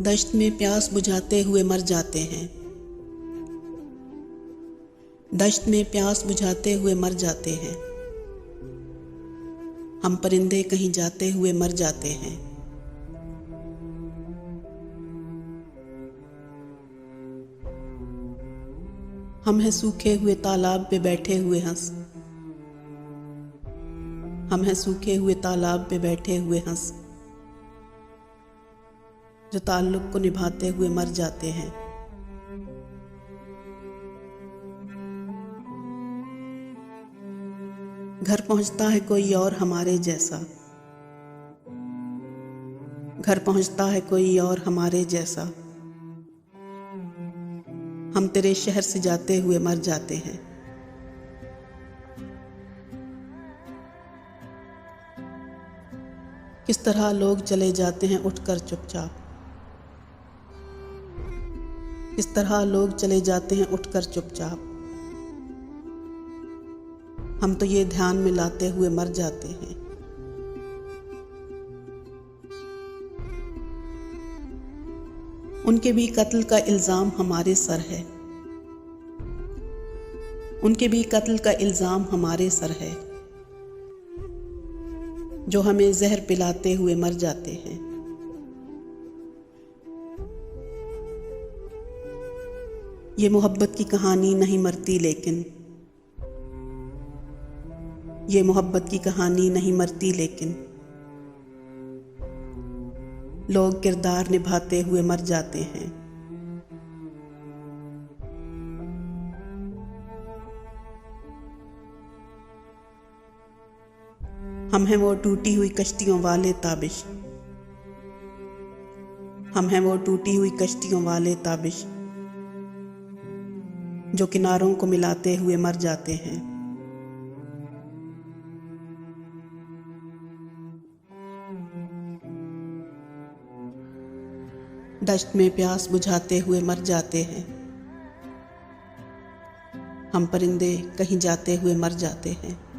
दश्त में प्यास बुझाते हुए मर जाते हैं। दश्त में प्यास बुझाते हुए मर जाते हैं। हम परिंदे कहीं जाते हुए मर जाते हैं। हम हैं सूखे हुए तालाब पे बैठे हुए हंस। हम हैं सूखे हुए तालाब पे बैठे हुए हंस, जो ताल्लुक को निभाते हुए मर जाते हैं। घर पहुंचता है कोई और हमारे जैसा। घर पहुंचता है कोई और हमारे जैसा। हम तेरे शहर से जाते हुए मर जाते हैं। किस तरह लोग चले जाते हैं उठकर चुपचाप। किस तरह लोग चले जाते हैं उठकर चुपचाप। हम तो ये ध्यान में लाते हुए मर जाते हैं। उनके भी कत्ल का इल्जाम हमारे सर है। उनके भी कत्ल का इल्जाम हमारे सर है, जो हमें जहर पिलाते हुए मर जाते हैं। ये मोहब्बत की कहानी नहीं मरती, लेकिन ये मोहब्बत की कहानी नहीं मरती, लेकिन लोग किरदार निभाते हुए मर जाते हैं। हम हैं वो टूटी हुई कश्तियों वाले ताबिश। हम हैं वो टूटी हुई कश्तियों वाले ताबिश, जो किनारों को मिलाते हुए मर जाते हैं। दश्त में प्यास बुझाते हुए मर जाते हैं। हम परिंदे कहीं जाते हुए मर जाते हैं।